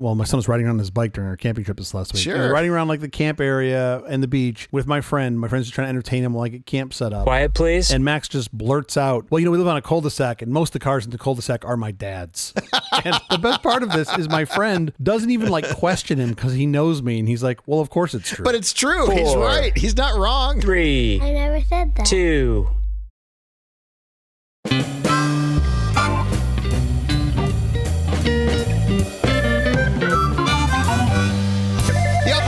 Well, my son was riding around on his bike during our camping trip this last week. Sure. He was riding around like the camp area and the beach with my friend. My friend's just trying to entertain him while I get camp set up. Quiet, please. And Max just blurts out, well, we live on a cul-de-sac, and most of the cars in the cul-de-sac are my dad's. And the best part of this is my friend doesn't even question him because he knows me. And he's like, well, of course it's true. But it's true. 4. He's right. He's not wrong. 3. I never said that. 2.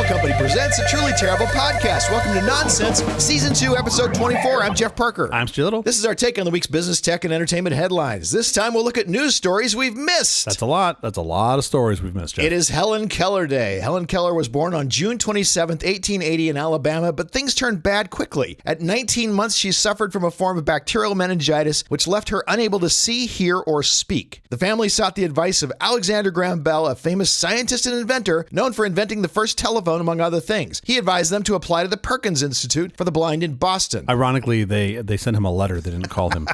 Company presents a truly terrible podcast. Welcome to Nonsense, Season 2, Episode 24. I'm Jeff Parker. I'm Stu Little. This is our take on the week's business, tech, and entertainment headlines. This time we'll look at news stories we've missed. That's a lot. That's a lot of stories we've missed, Jeff. It is Helen Keller Day. Helen Keller was born on June 27th, 1880 in Alabama, but things turned bad quickly. At 19 months, she suffered from a form of bacterial meningitis, which left her unable to see, hear, or speak. The family sought the advice of Alexander Graham Bell, a famous scientist and inventor known for inventing the first telephone, among other things. He advised them to apply to the Perkins Institute for the Blind in Boston. Ironically, they sent him a letter. They didn't call him.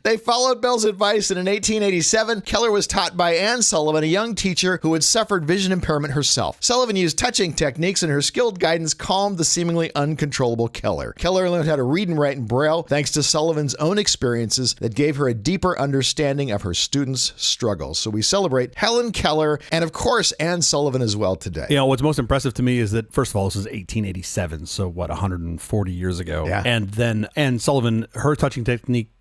They followed Bell's advice, and in 1887, Keller was taught by Anne Sullivan, a young teacher who had suffered vision impairment herself. Sullivan used touching techniques, and her skilled guidance calmed the seemingly uncontrollable Keller. Keller learned how to read and write in Braille thanks to Sullivan's own experiences that gave her a deeper understanding of her students' struggles. So we celebrate Helen Keller and, of course, Anne Sullivan as well today. You know, what's most impressive to me is that, first of all, this is 1887, so 140 years ago. Yeah. And then Anne Sullivan, her touching technique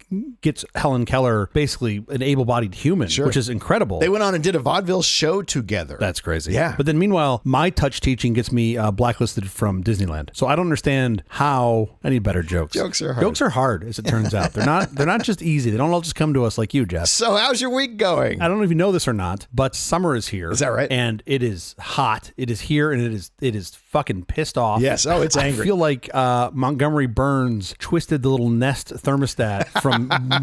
gets Helen Keller basically an able-bodied human, Sure. which is incredible. They went on and did a vaudeville show together. That's crazy. Yeah. But then meanwhile, my touch teaching gets me blacklisted from Disneyland. So I don't understand how. I need better jokes. Jokes are hard. Jokes are hard, as it turns out. They're not just easy. They don't all just come to us like you, Jeff. So how's your week going? I don't know if you know this or not, but summer is here. Is that right? And it is hot. It is here, and it is fucking pissed off. Yes. Oh, it's angry. I feel like Montgomery Burns twisted the little Nest thermostat from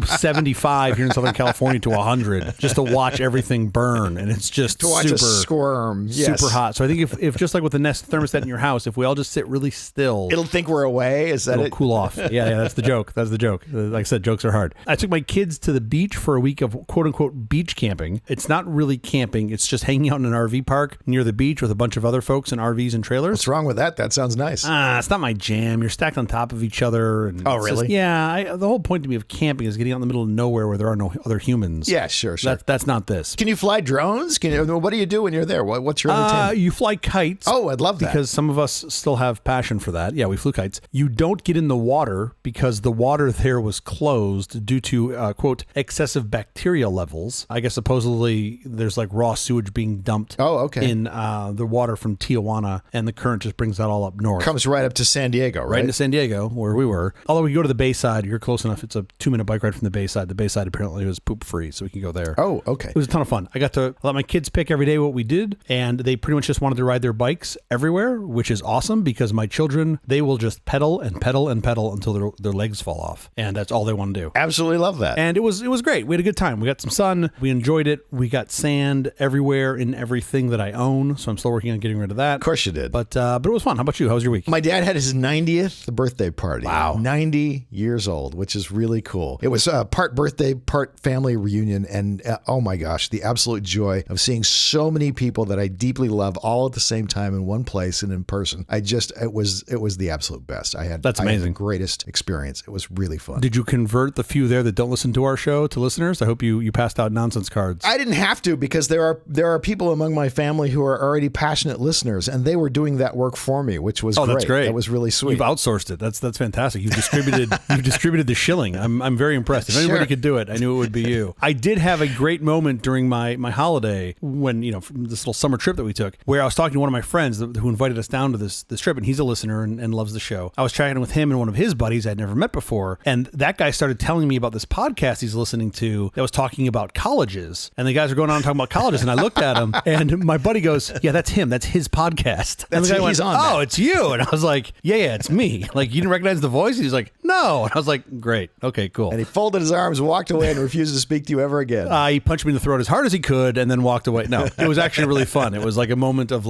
75 here in Southern California to 100 just to watch everything burn, and it's just to watch super, a squirm. Yes. super hot. So I think if just like with the Nest thermostat in your house, if we all just sit really still, It'll think we're away. Is that it'll it? cool off. Yeah, that's the joke. That's the joke. Like I said, jokes are hard. I took my kids to the beach for a week of quote unquote beach camping. It's not really camping. It's just hanging out in an RV park near the beach with a bunch of other folks in RVs and trailers. What's wrong with that? That sounds nice. It's not my jam. You're stacked on top of each other. And Oh, it's really? just- yeah. The whole point to me of camping is getting out in the middle of nowhere where there are no other humans. Yeah, sure. That's not this. Can you fly drones? What do you do when you're there? What's your entertainment? You fly kites. Oh, I'd love that. Because some of us still have passion for that. Yeah, we flew kites. You don't get in the water because the water there was closed due to, quote, excessive bacteria levels. I guess supposedly there's like raw sewage being dumped in the water from Tijuana, and the current just brings that all up north. Comes right up to San Diego, right? Right into San Diego, where we were. Although we go to the Bayside, you're close enough. It's a 2-minute bike ride from the Bayside. The Bayside apparently was poop free, so we can go there. Oh, okay. It was a ton of fun. I got to let my kids pick every day what we did, and they pretty much just wanted to ride their bikes everywhere, which is awesome because my children, they will just pedal and pedal and pedal until their legs fall off, and that's all they want to do. Absolutely love that. And it was great. We had a good time. We got some sun. We enjoyed it. We got sand everywhere in everything that I own, so I'm still working on getting rid of that. Of course you did. But it was fun. How about you? How was your week? My dad had his 90th birthday party. Wow. 90 years old, which is really cool. It was part birthday, part family reunion. And oh my gosh, the absolute joy of seeing so many people that I deeply love all at the same time in one place and in person. It was the absolute best. That's amazing. I had the greatest experience. It was really fun. Did you convert the few there that don't listen to our show to listeners? I hope you passed out nonsense cards. I didn't have to because there are people among my family who are already passionate listeners, and they were doing that work for me, which was great. That's great. That was really sweet. You've outsourced it. That's fantastic. You've distributed the shilling. I'm very impressed. If anybody could do it, I knew it would be you. I did have a great moment during my holiday when, from this little summer trip that we took, where I was talking to one of my friends who invited us down to this trip, and he's a listener and loves the show. I was chatting with him and one of his buddies I'd never met before, and that guy started telling me about this podcast he's listening to that was talking about colleges, and the guys were going on and talking about colleges, and I looked at him, and my buddy goes, "Yeah, that's him. That's his podcast." And the guy went, "Oh, it's you." And I was like, yeah, it's me. Like, you didn't recognize the voice? He's like, "No." And I was like, "Great. Okay, cool." cool. And he folded his arms, walked away, and refused to speak to you ever again. He punched me in the throat as hard as he could and then walked away. No, it was actually really fun. It was like a moment of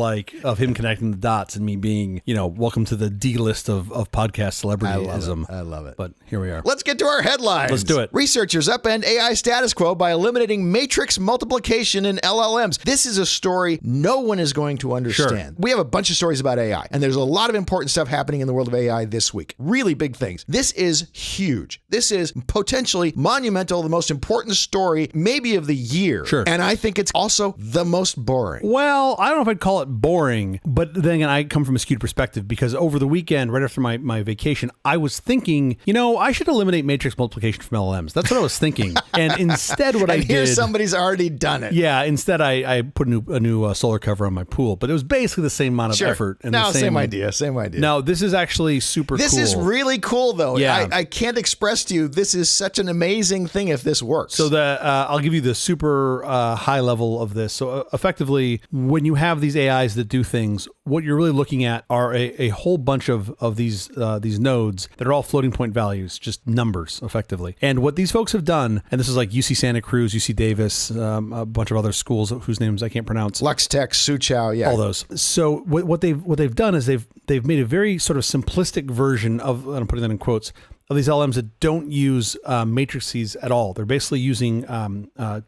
him connecting the dots and me being, welcome to the D list of podcast celebrityism. I love it. But here we are. Let's get to our headlines. Let's do it. Researchers upend AI status quo by eliminating matrix multiplication in LLMs. This is a story no one is going to understand. Sure. We have a bunch of stories about AI, and there's a lot of important stuff happening in the world of AI this week. Really big things. This is huge. This is potentially monumental, the most important story maybe of the year. Sure. And I think it's also the most boring. Well, I don't know if I'd call it boring, but then again, I come from a skewed perspective because over the weekend, right after my vacation, I was thinking, I should eliminate matrix multiplication from LLMs. That's what I was thinking. And instead what I did... Here's somebody's already done it. Yeah, instead I put a new solar cover on my pool, but it was basically the same amount of effort. And same idea. No, this is actually super cool. This is really cool, though. Yeah. I can't express to you, this is such an amazing thing if this works. So I'll give you the super high level of this. So effectively, when you have these AIs that do things, what you're really looking at are a whole bunch of these nodes that are all floating point values, just numbers, effectively. And what these folks have done, and this is like UC Santa Cruz, UC Davis, a bunch of other schools whose names I can't pronounce. Lux Tech, Soochow, yeah. All those. So what they've done is they've made a very sort of simplistic version of, and I'm putting that in quotes, of these LLMs that don't use matrices at all. They're basically using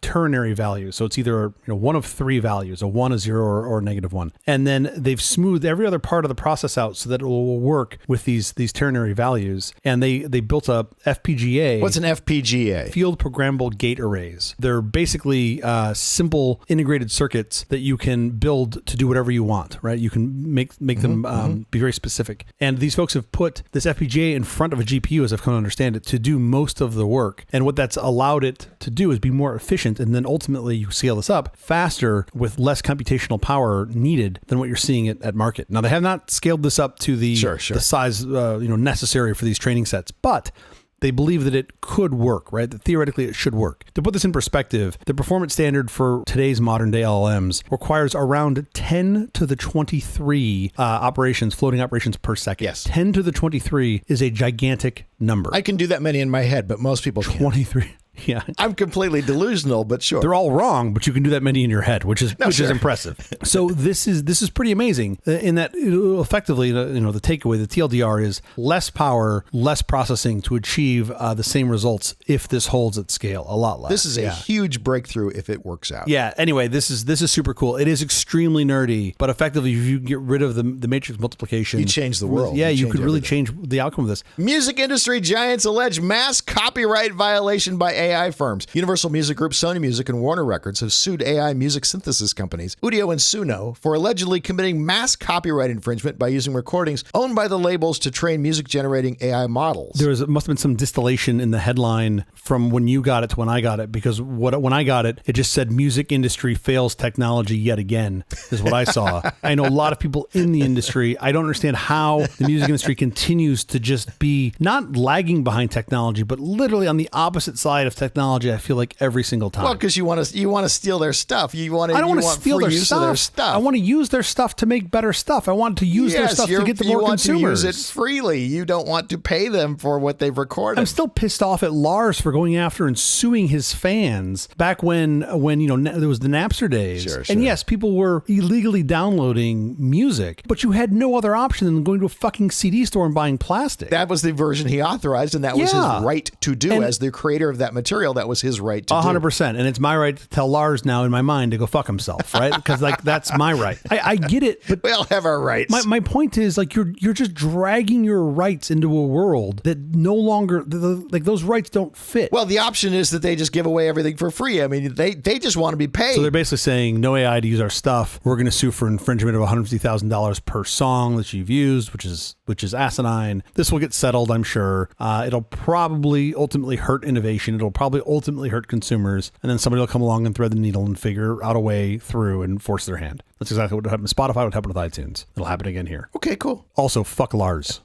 ternary values. So it's either one of three values, a 1, a 0, or a -1. And then they've smoothed every other part of the process out so that it will work with these ternary values. And they built a FPGA. What's an FPGA? Field Programmable Gate Arrays. They're basically simple integrated circuits that you can build to do whatever you want, right? You can make them be very specific. And these folks have put this FPGA in front of a GPU, as I've come to understand it, to do most of the work. And what that's allowed it to do is be more efficient. And then ultimately you scale this up faster with less computational power needed than what you're seeing at market. Now, they have not scaled this up to the size necessary for these training sets, but they believe that it could work, right? That theoretically it should work. To put this in perspective, the performance standard for today's modern day LLMs requires around 10 to the 23 floating operations per second. Yes. 10 to the 23 is a gigantic number. I can do that many in my head, but most people can't. 23. Yeah. I'm completely delusional, but sure. They're all wrong, but you can do that many in your head, which is impressive. So this is pretty amazing in that effectively, the takeaway, the TLDR is less power, less processing to achieve the same results if this holds at scale, a lot less. This is a huge breakthrough if it works out. Yeah. Anyway, this is super cool. It is extremely nerdy, but effectively, if you get rid of the matrix multiplication, you change the world. Yeah, you could really change the outcome of this. Music industry giants allege mass copyright violation by AI firms. Universal Music Group, Sony Music, and Warner Records have sued AI music synthesis companies, Udio and Suno, for allegedly committing mass copyright infringement by using recordings owned by the labels to train music-generating AI models. There must have been some distillation in the headline from when you got it to when I got it, because when I got it, it just said music industry fails technology yet again, is what I saw. I know a lot of people in the industry. I don't understand how the music industry continues to just be not lagging behind technology, but literally on the opposite side of technology, I feel like every single time. Well, because you want to steal their stuff. I don't want to steal their stuff. I want to use their stuff to make better stuff. I want to use their stuff to get to more consumers. You want to use it freely. You don't want to pay them for what they've recorded. I'm still pissed off at Lars for going after and suing his fans back when there was the Napster days. Sure. And yes, people were illegally downloading music, but you had no other option than going to a fucking CD store and buying plastic. That was the version he authorized, and that was his right to do as the creator of that material. That was his right to 100%. And it's my right to tell Lars now in my mind to go fuck himself, right? Because that's my right. I get it, but we all have our rights. My point is you're just dragging your rights into a world that no longer those rights don't fit. Well, the option is that they just give away everything for free. I mean, they just want to be paid. So they're basically saying no AI to use our stuff. We're going to sue for infringement of $150,000 per song that you've used, which is asinine. This will get settled, I'm sure. It'll probably ultimately hurt innovation. It'll probably ultimately hurt consumers, and then somebody will come along and thread the needle and figure out a way through and force their hand. That's exactly what happened with Spotify, what happened with iTunes. It'll happen again here. Okay, cool. Also, fuck Lars.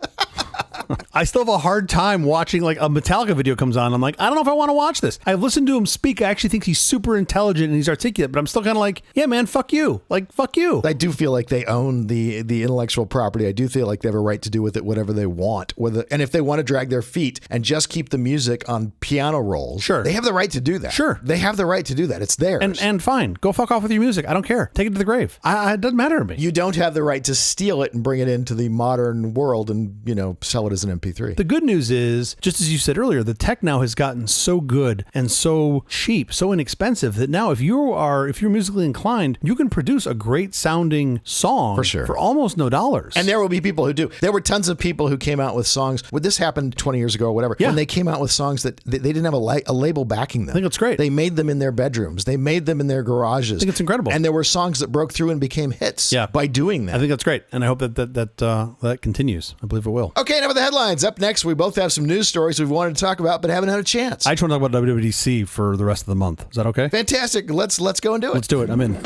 I still have a hard time watching like a Metallica video comes on. I'm like, I don't know if I want to watch this. I've listened to him speak. I actually think he's super intelligent and he's articulate, but I'm still kind of like, yeah, man, fuck you. Like, fuck you. I do feel like they own the intellectual property. I do feel like they have a right to do with it whatever they want. And if they want to drag their feet and just keep the music on piano rolls, sure, they have the right to do that. Sure. They have the right to do that. It's theirs. And fine. Go fuck off with your music. I don't care. Take it to the grave. It doesn't matter to me. You don't have the right to steal it and bring it into the modern world and, sell it as an MP3. The good news is, just as you said earlier, the tech now has gotten so good and so cheap, so inexpensive that now if you're musically inclined, you can produce a great sounding song for sure, for almost no dollars. And there will be people who do. There were tons of people who came out with songs. When this happened 20 years ago or whatever, when they came out with songs that they didn't have a label backing them. I think it's great. They made them in their bedrooms. They made them in their garages. I think it's incredible. And there were songs that broke through and became hits by doing that. I think that's great. And I hope that continues. I believe it will. Okay, now with the headlines. Up next, we both have some news stories we've wanted to talk about but haven't had a chance. I just want to talk about WWDC for the rest of the month. Is that okay? Fantastic. Let's go and do it. Let's do it. I'm in.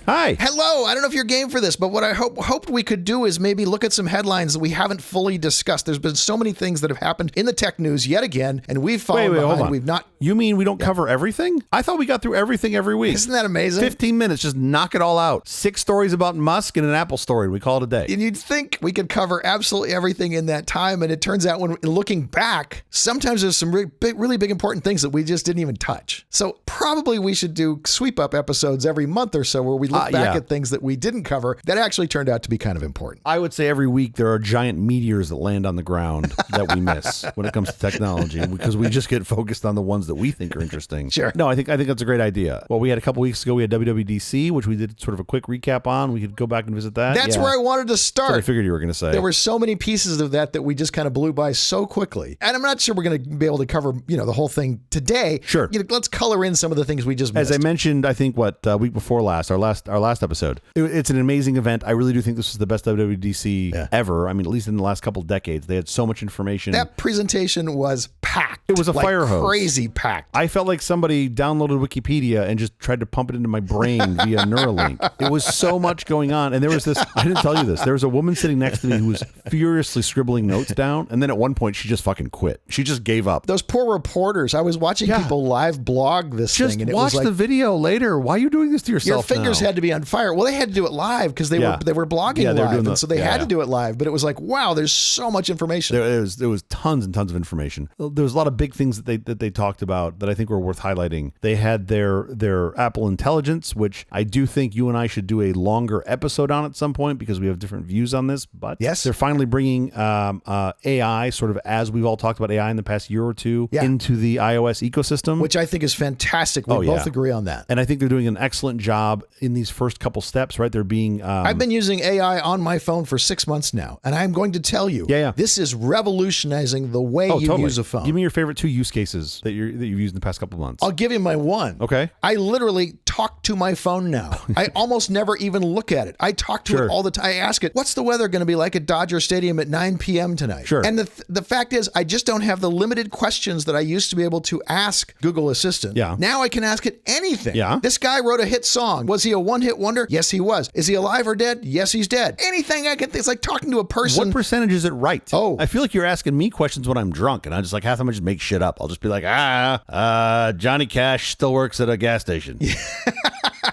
Hi. Hello. I don't know if you're game for this, but what I hoped we could do is maybe look at some headlines that we haven't fully discussed. There's been so many things that have happened in the tech news yet again, and we've fallen behind. Hold on. We've not. You mean we don't cover everything? I thought we got through everything every week. Isn't that amazing? 15 minutes, just knock it all out. 6 stories about Musk and an Apple story. We call it a day. And you'd think we could cover absolutely everything in that time, and it turns out when looking back, sometimes there's some really big important things that we just didn't even touch. So probably we should do sweep up episodes every month or so where we look back at things that we didn't cover that actually turned out to be kind of important. I would say every week there are giant meteors that land on the ground that we miss when it comes to technology because we just get focused on the ones that we think are interesting. Sure. No, I think that's a great idea. Well, we had a couple weeks ago, we had WWDC, which we did sort of a quick recap on. We could go back and visit that. That's where I wanted to start. That's what I figured you were going to say. There were so many pieces of that we just kind of blew by so quickly. And I'm not sure we're going to be able to cover, the whole thing today. Sure. Let's color in some of the things we just missed. As I mentioned, I think week before last, our last episode, it's an amazing event. I really do think this was the best WWDC ever. I mean, at least in the last couple of decades, they had so much information. That presentation was packed. It was a fire hose. Crazy packed. I felt like somebody downloaded Wikipedia and just tried to pump it into my brain via Neuralink. It was so much going on. And there was this, I didn't tell you this, there was a woman sitting next to me who was furiously scribbling notes down. And then at one point, she just fucking quit. She just gave up. Those poor reporters. I was watching people live blog this thing. And it watch was like, the video later. Why are you doing this to yourself? Your fingers had to be on fire. Well, they had to do it live because they were blogging live. And so they had to do it live. But it was like, wow, there's so much information. There was tons and tons of information. There was a lot of big things that they talked about that I think were worth highlighting. They had their Apple Intelligence, which I do think you and I should do a longer episode on at some point because we have different views on this. But yes, they're finally bringing AI, sort of as we've all talked about AI in the past year or two, into the iOS ecosystem. Which I think is fantastic. We both agree on that. And I think they're doing an excellent job in these first couple steps, right? They're being... I've been using AI on my phone for 6 months now, and I'm going to tell you, this is revolutionizing the way you use a phone. Give me your favorite 2 use cases that you've used in the past couple of months. I'll give you my one. Okay. I literally talk to my phone now. I almost never even look at it. I talk to it all the time. I ask it, what's the weather going to be like at Dodger Stadium at 9 p.m. tonight? Sure. And the fact is, I just don't have the limited questions that I used to be able to ask Google Assistant. Yeah. Now I can ask it anything. Yeah. This guy wrote a hit song. Was he a one-hit wonder? Yes, he was. Is he alive or dead? Yes, he's dead. Anything I can think. It's like talking to a person. What percentage is it right? Oh. I feel like you're asking me questions when I'm drunk, and I just like half of them I just make shit up. I'll just be like, Johnny Cash still works at a gas station.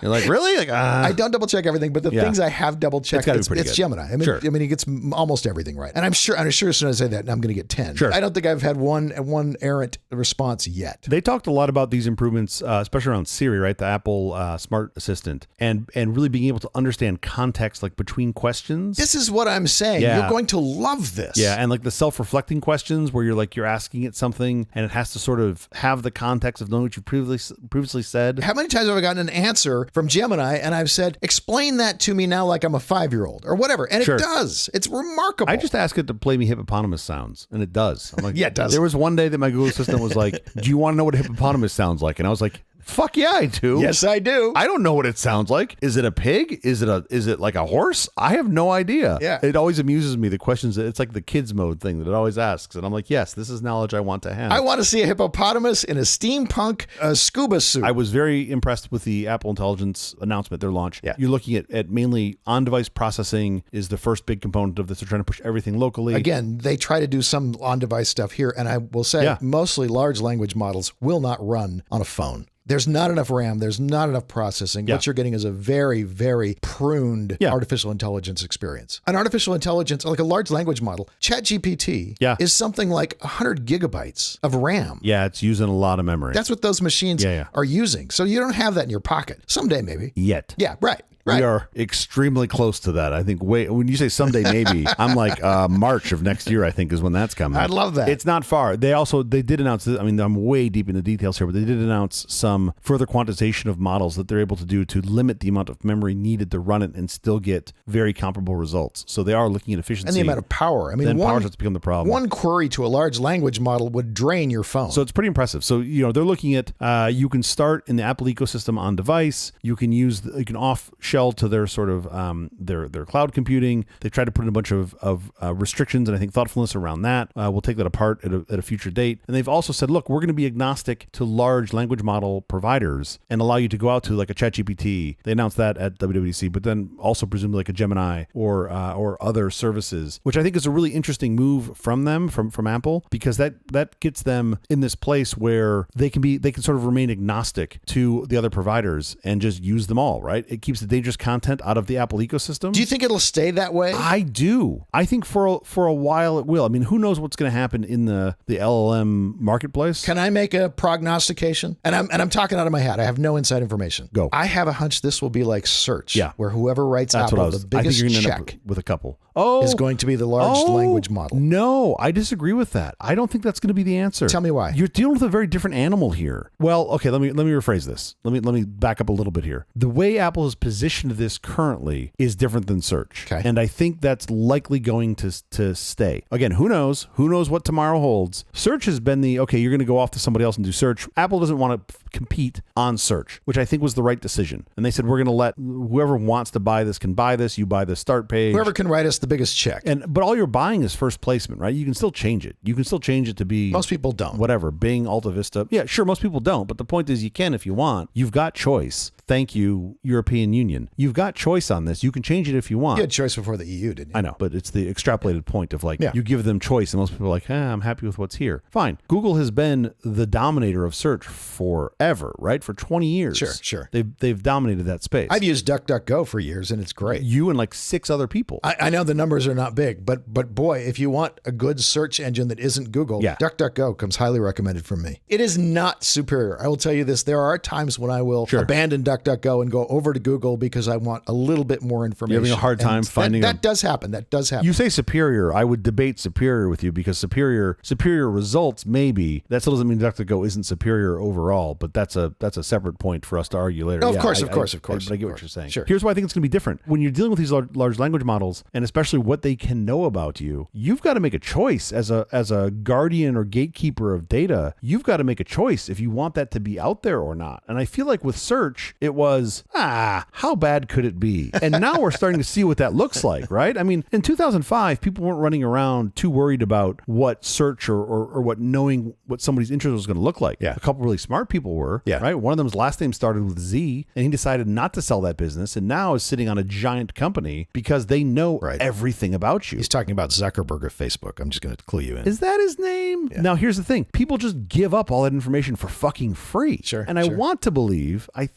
You're like, really? Like, I don't double check everything, but the things I have double checked, it's Gemini. I mean, he gets almost everything right. And I'm sure as soon as I say that, I'm going to get 10. Sure. I don't think I've had one errant response yet. They talked a lot about these improvements, especially around Siri, right? The Apple smart assistant, and really being able to understand context, like between questions. This is what I'm saying. Yeah. You're going to love this. Yeah, and like the self-reflecting questions where you're asking it something and it has to sort of have the context of knowing what you previously said. How many times have I gotten an answer from Gemini and I've said, explain that to me now like I'm a 5-year-old or whatever. And it does. It's remarkable. I just ask it to play me hippopotamus sounds and it does. I'm like, yeah, it does. There was one day that my Google Assistant was like, do you want to know what a hippopotamus sounds like? And I was like, Fuck yeah, I do. Yes, I do. I don't know what it sounds like. Is it a pig? Is it like a horse? I have no idea. Yeah. It always amuses me, the questions. It's like the kids mode thing that it always asks. And I'm like, yes, this is knowledge I want to have. I want to see a hippopotamus in a steampunk scuba suit. I was very impressed with the Apple Intelligence announcement, their launch. Yeah. You're looking at mainly on-device processing is the first big component of this. They're trying to push everything locally. Again, they try to do some on-device stuff here, and I will say mostly large language models will not run on a phone. There's not enough RAM. There's not enough processing. Yeah. What you're getting is a very, very pruned artificial intelligence experience. An artificial intelligence, like a large language model, ChatGPT is something like 100 gigabytes of RAM. Yeah, it's using a lot of memory. That's what those machines are using. So you don't have that in your pocket. Someday, maybe. Yet. Yeah, right. We are extremely close to that. I think when you say someday maybe, I'm like March of next year, I think, is when that's coming. I'd love that. It's not far. They did announce, I mean, I'm way deep in the details here, but they did announce some further quantization of models that they're able to do to limit the amount of memory needed to run it and still get very comparable results. So they are looking at efficiency. And the amount of power. I mean, power starts to become the problem. One query to a large language model would drain your phone. So it's pretty impressive. So, they're looking at, you can start in the Apple ecosystem on device. You can off shell to their sort of their cloud computing. They tried to put in a bunch of restrictions and I think thoughtfulness around that. We'll take that apart at a future date. And they've also said, look, we're going to be agnostic to large language model providers and allow you to go out to like a ChatGPT. They announced that at WWDC, but then also presumably like a Gemini or other services, which I think is a really interesting move from them, from Apple, because that gets them in this place where they can sort of remain agnostic to the other providers and just use them all, right? It keeps the dangerous content out of the Apple ecosystem. Do you think it'll stay that way? I do. I think for a while it will. I mean, who knows what's going to happen in the LLM marketplace? Can I make a prognostication? And I'm talking out of my hat. I have no inside information. Go. I have a hunch this will be like search, Yeah. where whoever writes That's Apple what the biggest I think you're gonna check end up with a couple. is going to be the large language model. No, I disagree with that. I don't think that's going to be the answer. Tell me why. You're dealing with a very different animal here. Well, okay, let me rephrase this. Let me back up a little bit here. The way Apple has positioned this currently is different than search. Okay. And I think that's likely going to stay. Again, who knows? Who knows what tomorrow holds? Search has been you're going to go off to somebody else and do search. Apple doesn't want to compete on search, which I think was the right decision. And they said, we're going to let whoever wants to buy this can buy this. You buy the start page. Whoever can write us the biggest check. But all you're buying is first placement, right? You can still change it. You can still change it to be... Most people don't. Whatever. Bing, Alta Vista. Yeah, sure, most people don't. But the point is you can if you want. You've got choice. Thank you, European Union. You've got choice on this. You can change it if you want. You had choice before the EU, didn't you? I know, but it's the extrapolated point of you give them choice, and most people are like, I'm happy with what's here. Fine. Google has been the dominator of search forever, right? For 20 years. Sure. They've dominated that space. I've used DuckDuckGo for years, and it's great. You and like 6 other people. I know the numbers are not big, but boy, if you want a good search engine that isn't Google, DuckDuckGo comes highly recommended from me. It is not superior. I will tell you this. There are times when I will abandon DuckDuckGo and go over to Google because I want a little bit more information. You're having a hard time finding that does happen. That does happen. You say superior. I would debate superior with you because superior results maybe. That still doesn't mean DuckDuckGo isn't superior overall, but that's a separate point for us to argue later. Of course. But I get what you're saying. Sure. Here's why I think it's going to be different. When you're dealing with these large language models, and especially what they can know about you, you've got to make a choice as a guardian or gatekeeper of data. You've got to make a choice if you want that to be out there or not. And I feel like with search, it was, how bad could it be? And now we're starting to see what that looks like, right? I mean, in 2005, people weren't running around too worried about what search or what knowing what somebody's interest was going to look like. Yeah. A couple really smart people were, right? One of them's last name started with Z, and he decided not to sell that business, and now is sitting on a giant company because they know everything about you. He's talking about Zuckerberg of Facebook. I'm just going to clue you in. Is that his name? Yeah. Now, here's the thing. People just give up all that information for fucking free. Sure. And I want to believe, I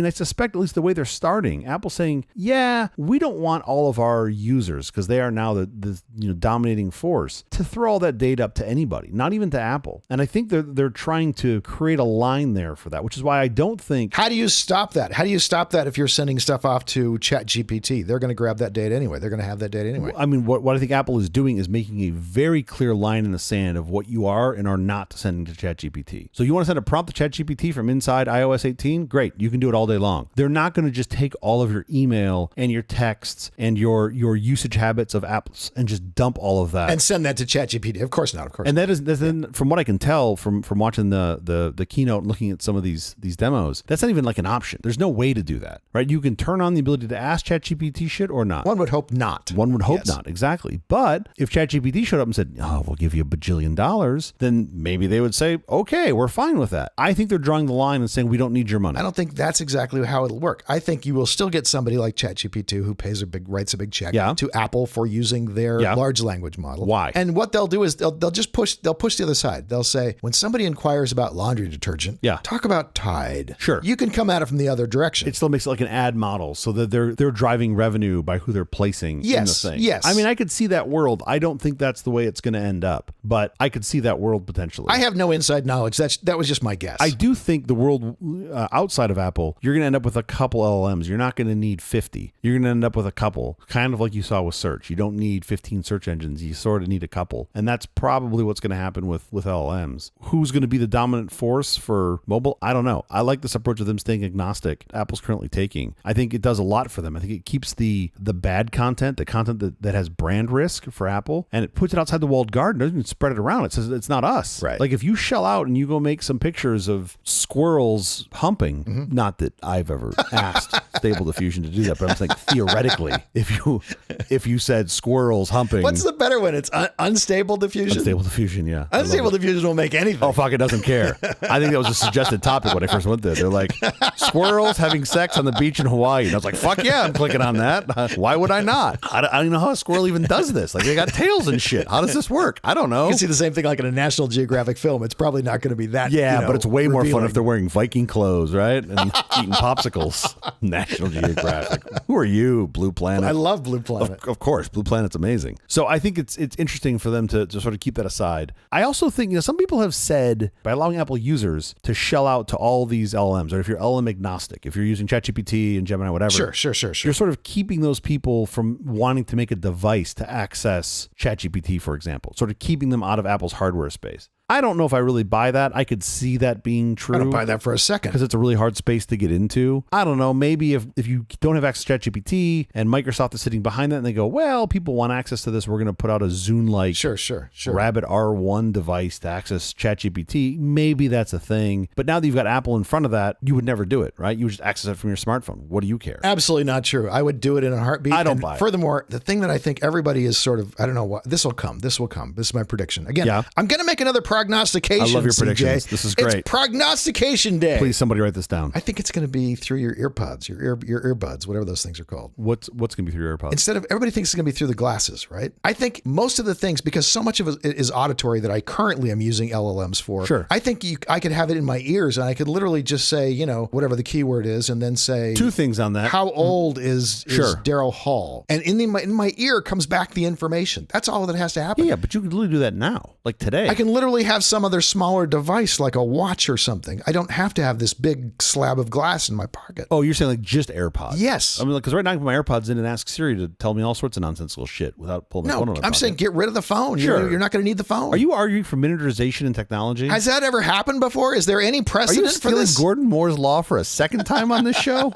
suspect at least the way they're starting, Apple's saying, we don't want all of our users, because they are now the dominating force, to throw all that data up to anybody, not even to Apple. And I think they're trying to create a line there for that, which is why I don't think... How do you stop that? How do you stop that if you're sending stuff off to ChatGPT? They're going to grab that data anyway. They're going to have that data anyway. I mean, what I think Apple is doing is making a very clear line in the sand of what you are and are not sending to ChatGPT. So you want to send a prompt to ChatGPT from inside iOS 18? Great. You can do it all day long. They're not going to just take all of your email and your texts and your usage habits of apps and just dump all of that and send that to ChatGPT. Of course not. Of course. And that's from what I can tell from watching the keynote and looking at some of these demos, that's not even like an option. There's no way to do that, right? You can turn on the ability to ask ChatGPT shit or not. One would hope not. One would hope not, exactly. But if ChatGPT showed up and said, "Oh, we'll give you $1 bajillion," then maybe they would say, "Okay, we're fine with that." I think they're drawing the line and saying we don't need your money. I don't think that's exactly how it'll work. I think you will still get somebody like ChatGPT who writes a big check to Apple for using their large language model. Why? And what they'll do is they'll push the other side. They'll say, when somebody inquires about laundry detergent, talk about Tide. Sure. You can come at it from the other direction. It still makes it like an ad model so that they're driving revenue by who they're placing in the thing. Yes. I mean, I could see that world. I don't think that's the way it's going to end up, but I could see that world potentially. I have no inside knowledge. That was just my guess. I do think the world outside of Apple, you're going to end up with a couple LLMs. You're not going to need 50. You're going to end up with a couple, kind of like you saw with search. You don't need 15 search engines. You sort of need a couple. And that's probably what's going to happen with LLMs. Who's going to be the dominant force for mobile? I don't know. I like this approach of them staying agnostic. Apple's currently taking. I think it does a lot for them. I think it keeps the bad content, the content that has brand risk for Apple, and it puts it outside the walled garden. It doesn't even spread it around. It says it's not us. Right. Like if you shell out and you go make some pictures of squirrels humping, not that I've ever asked Stable Diffusion to do that, but I'm saying theoretically, if you said squirrels humping. What's the better one? It's unstable diffusion? Unstable diffusion, yeah. Unstable diffusion will make anything. Oh, fuck, it doesn't care. I think that was a suggested topic when I first went there. They're like, squirrels having sex on the beach in Hawaii. And I was like, fuck yeah, I'm clicking on that. Why would I not? I don't even know how a squirrel even does this. Like, they got tails and shit. How does this work? I don't know. You can see the same thing like in a National Geographic film. It's probably not going to be that. Yeah, but it's way more revealing. fun if they're wearing Viking clothes, right? And eating popsicles. National Geographic. Who are you, Blue Planet? I love Blue Planet. Of course, Blue Planet's amazing. So I think it's interesting for them to sort of keep that aside. I also think, some people have said by allowing Apple users to shell out to all these LLMs, or if you're LLM agnostic, if you're using ChatGPT and Gemini, whatever. Sure. You're sort of keeping those people from wanting to make a device to access ChatGPT, for example, sort of keeping them out of Apple's hardware space. I don't know if I really buy that. I could see that being true. I don't buy that for a second. Because it's a really hard space to get into. I don't know. Maybe if you don't have access to ChatGPT and Microsoft is sitting behind that and they go, well, people want access to this, we're going to put out a Zune-like sure. Rabbit R1 device to access ChatGPT. Maybe that's a thing. But now that you've got Apple in front of that, you would never do it, right? You would just access it from your smartphone. What do you care? Absolutely not true. I would do it in a heartbeat. I don't buy it. Furthermore, the thing that I think everybody is sort of, I don't know what, this will come. This is my prediction. Again, I'm going to make another prognostication. I love your predictions. CJ. This is great. It's prognostication day. Please, somebody write this down. I think it's going to be through your earpods, your earbuds, whatever those things are called. What's going to be through your earpods? Instead of, everybody thinks it's going to be through the glasses, right? I think most of the things, because so much of it is auditory that I currently am using LLMs for. Sure. I think I could have it in my ears and I could literally just say, whatever the keyword is, and then say two things on that. How old is Daryl Hall? And in my ear comes back the information. That's all that has to happen. Yeah, but you can literally do that now, like today. I can literally have some other smaller device like a watch or something. I don't have to have this big slab of glass in my pocket. Oh, you're saying like just AirPods? Yes. I mean, because right now I put my AirPods in and ask Siri to tell me all sorts of nonsensical shit without pulling my phone out of my pocket. saying get rid of the phone. Sure. You're not going to need the phone. Are you arguing for miniaturization in technology? Has that ever happened before? Is there any precedent for this? Are you stealing Gordon Moore's law for a second time on this show?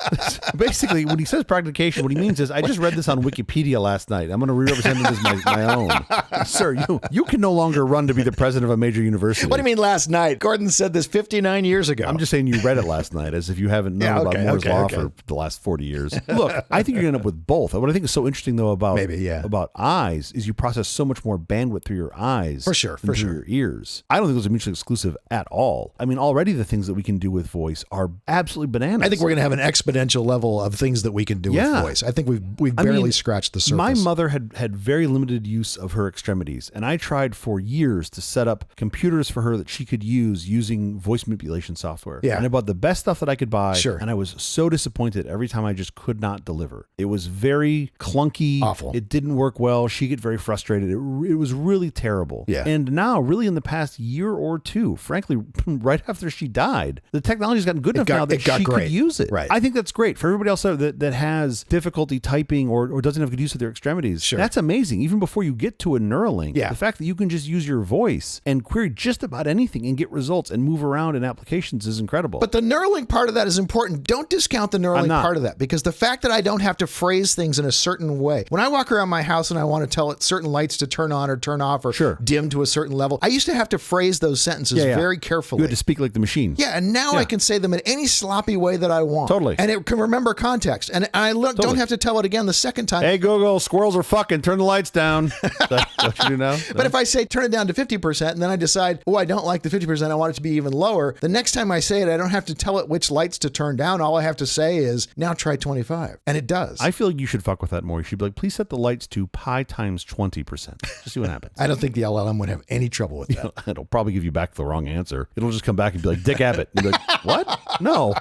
Basically, when he says prognostication, what he means is, I just read this on Wikipedia last night. I'm going to re-represent it as my own. Sir, you can no longer run to be the president of a major university. What do you mean last night? Gordon said this 59 years ago. I'm just saying you read it last night, as if you haven't known about Moore's law for the last 40 years. Look, I think you're going to end up with both. What I think is so interesting, though, about eyes is you process so much more bandwidth through your eyes for sure. your ears. I don't think those are mutually exclusive at all. I mean, already the things that we can do with voice are absolutely bananas. I think we're going to have an exponential level of things that we can do with voice. I think we've barely scratched the surface. My mother had very limited use of her extremities, and I tried for years to set up computers for her that she could use using voice manipulation software. Yeah. And I bought the best stuff that I could buy. Sure. And I was so disappointed every time I just could not deliver. It was very clunky. Awful. It didn't work well. She'd get very frustrated. It was really terrible. Yeah. And now, really in the past year or two, frankly, right after she died, the technology's gotten good enough now that she could use it. Right. I think that's great. For everybody else that has difficulty typing or doesn't have good use of their extremities, that's amazing. Even before you get to a Neuralink, the fact that you can just use your voice and query just about anything and get results and move around in applications is incredible. But the Neuralink part of that is important. Don't discount the Neuralink part of that, because the fact that I don't have to phrase things in a certain way. When I walk around my house and I want to tell it certain lights to turn on or turn off or dim to a certain level, I used to have to phrase those sentences very carefully. You had to speak like the machine. Yeah, and now I can say them in any sloppy way that I want. Totally. And it can remember context. And I don't have to tell it again the second time. Hey, Google, squirrels are fucking. Turn the lights down. That's what you do now? But if I say turn it down to 50% and then I decide, I don't like the 50%, I want it to be even lower, the next time I say it, I don't have to tell it which lights to turn down. All I have to say is, now try 25. And it does. I feel like you should fuck with that more. You should be like, please set the lights to pi times 20%. Just see what happens. I don't think the LLM would have any trouble with that. It'll probably give you back the wrong answer. It'll just come back and be like, Dick Abbott. And you'll be like, what? No.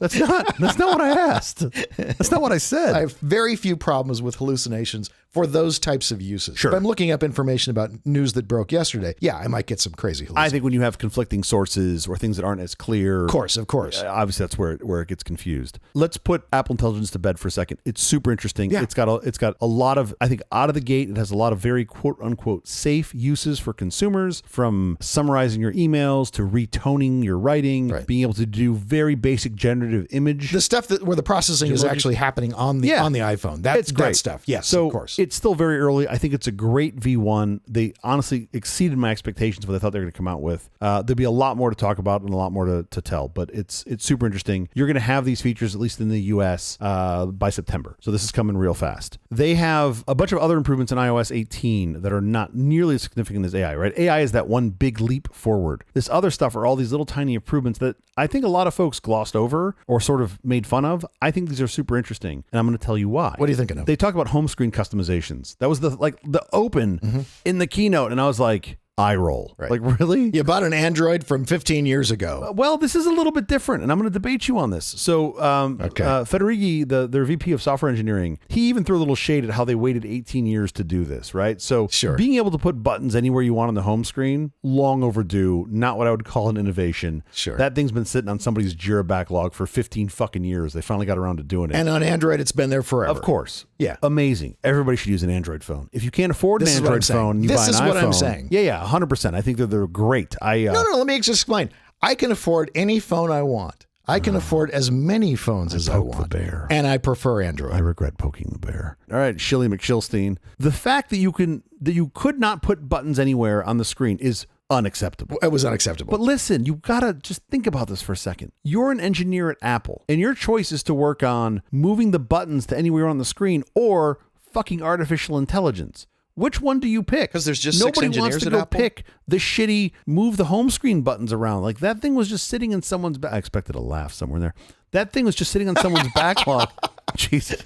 That's not what I asked. That's not what I said. I have very few problems with hallucinations for those types of uses. Sure. If I'm looking up information about news that broke yesterday, I might get some crazy hallucinations. I think when you have conflicting sources or things that aren't as clear. Of course. Obviously, that's where it gets confused. Let's put Apple Intelligence to bed for a second. It's super interesting. Yeah. It's got a lot of, I think out of the gate, it has a lot of very quote unquote safe uses for consumers, from summarizing your emails to retoning your writing, being able to do very basic generative image. The stuff where the processing is actually happening on the iPhone. That's great stuff. Yes, so of course. It's still very early. I think it's a great V1. They honestly exceeded my expectations what I thought they were going to come out with. There'll be a lot more to talk about and a lot more to tell, but it's super interesting. You're going to have these features, at least in the US, by September. So this is coming real fast. They have a bunch of other improvements in iOS 18 that are not nearly as significant as AI, right? AI is that one big leap forward. This other stuff are all these little tiny improvements that I think a lot of folks glossed over or sort of made fun of. I think these are super interesting, and I'm going to tell you why. What are you thinking of? They talk about home screen customizations. That was the open in the keynote, and I was like, eye roll. Right. Like, really? You bought an Android from 15 years ago. Well, this is a little bit different, and I'm going to debate you on this. So Federighi, their VP of software engineering, he even threw a little shade at how they waited 18 years to do this, right? So being able to put buttons anywhere you want on the home screen, long overdue, not what I would call an innovation. Sure. That thing's been sitting on somebody's Jira backlog for 15 fucking years. They finally got around to doing it. And on Android, it's been there forever. Of course. Yeah. Amazing. Everybody should use an Android phone. If you can't afford an Android phone, you buy an iPhone. This is what I'm saying. Yeah, 100%. I think they're great. No, let me just explain. I can afford any phone I want. I can afford as many phones as I want. The bear. And I prefer Android. I regret poking the bear. All right, Shilly McShilstein. The fact that you could not put buttons anywhere on the screen is unacceptable. It was unacceptable. But listen, you gotta just think about this for a second. You're an engineer at Apple, and your choice is to work on moving the buttons to anywhere on the screen or fucking artificial intelligence. Which one do you pick? Because there's just nobody 6 engineers wants to at go Apple? pick the shitty move the home screen buttons around. Like, that thing was just sitting in someone's back. I expected a laugh somewhere in there. That thing was just sitting on someone's backlog. Jesus,